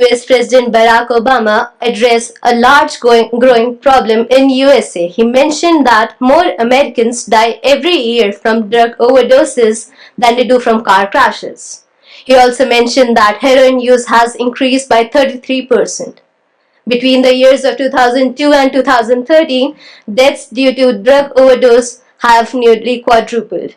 US President Barack Obama addressed a large growing problem in USA. He mentioned that more Americans die every year from drug overdoses than they do from car crashes. He also mentioned that heroin use has increased by 33%. Between the years of 2002 and 2013, deaths due to drug overdose have nearly quadrupled.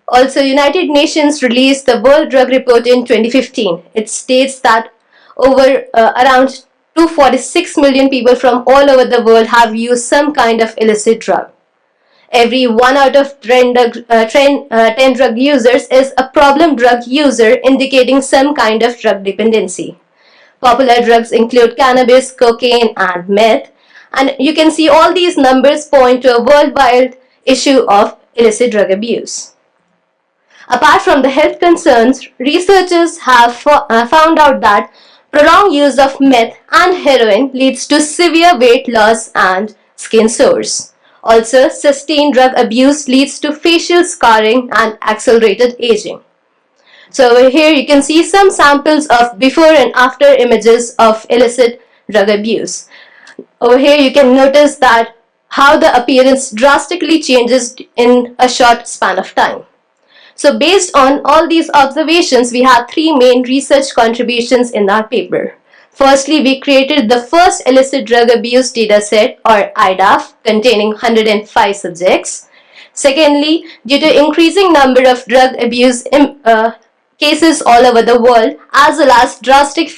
Also, United Nations released the World Drug Report in 2015. It states that around 246 million people from all over the world have used some kind of illicit drug. Every 1 out of 10 drug users is a problem drug user, indicating some kind of drug dependency. Popular drugs include cannabis, cocaine, and meth. And you can see all these numbers point to a worldwide issue of illicit drug abuse. Apart from the health concerns, researchers have found out that prolonged use of meth and heroin leads to severe weight loss and skin sores. Also, sustained drug abuse leads to facial scarring and accelerated aging. So over here you can see some samples of before and after images of illicit drug abuse. Over here you can notice that how the appearance drastically changes in a short span of time. So based on all these observations, we have three main research contributions in our paper. Firstly, we created the first illicit drug abuse dataset, or IDAF, containing 105 subjects. Secondly, due to increasing number of drug abuse cases all over the world, as well as drastic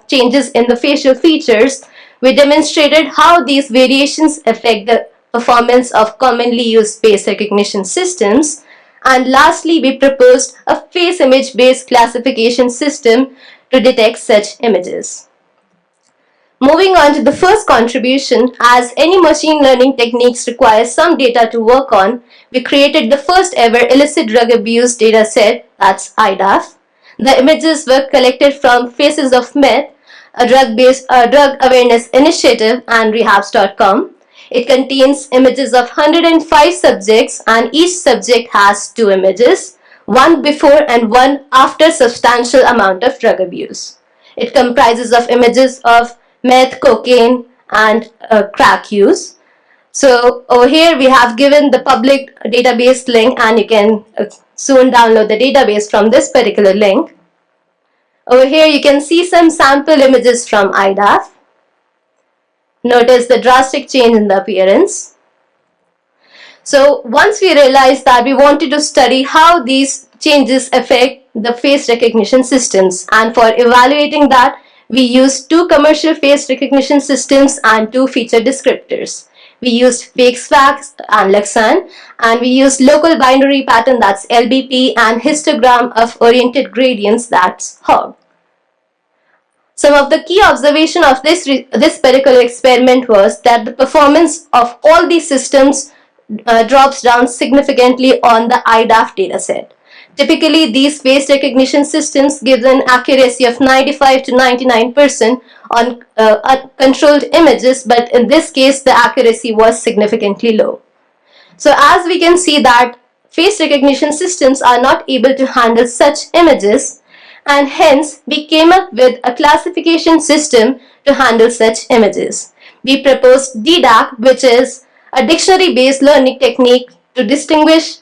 changes in the facial features, we demonstrated how these variations affect the performance of commonly used face recognition systems. And lastly, we proposed a face image based classification system to detect such images. Moving on to the first contribution, as any machine learning techniques require some data to work on, we created the first ever illicit drug abuse dataset, that's IDAF. The images were collected from Faces of Meth, a drug awareness initiative, and rehabs.com. It contains images of 105 subjects, and each subject has two images, one before and one after substantial amount of drug abuse. It comprises of images of meth, cocaine, and crack use. So over here we have given the public database link, and you can soon download the database from this particular link. Over here you can see some sample images from IDAF. Notice the drastic change in the appearance. So once we realized that we wanted to study how these changes affect the face recognition systems, and for evaluating that, we used two commercial face recognition systems and two feature descriptors. We used FakeSWAG and Luxan, and we used local binary pattern, that's LBP, and histogram of oriented gradients, that's HOG. Some of the key observation of this particular experiment was that the performance of all these systems drops down significantly on the IDAF dataset. Typically, these face recognition systems give an accuracy of 95 to 99% on controlled images, but in this case, the accuracy was significantly low. So as we can see that face recognition systems are not able to handle such images, and hence we came up with a classification system to handle such images. We proposed DDAC, which is a dictionary-based learning technique to distinguish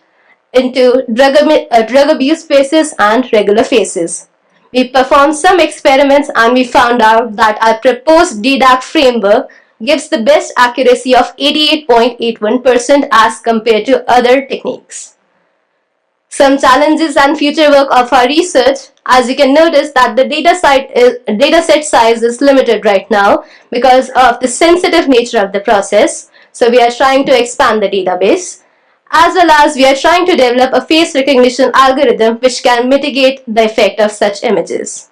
into drug abuse faces and regular faces. We performed some experiments, and we found out that our proposed DDAC framework gives the best accuracy of 88.81% as compared to other techniques. Some challenges and future work of our research, as you can notice that the dataset size is limited right now because of the sensitive nature of the process. So we are trying to expand the database, as well as we are trying to develop a face recognition algorithm which can mitigate the effect of such images.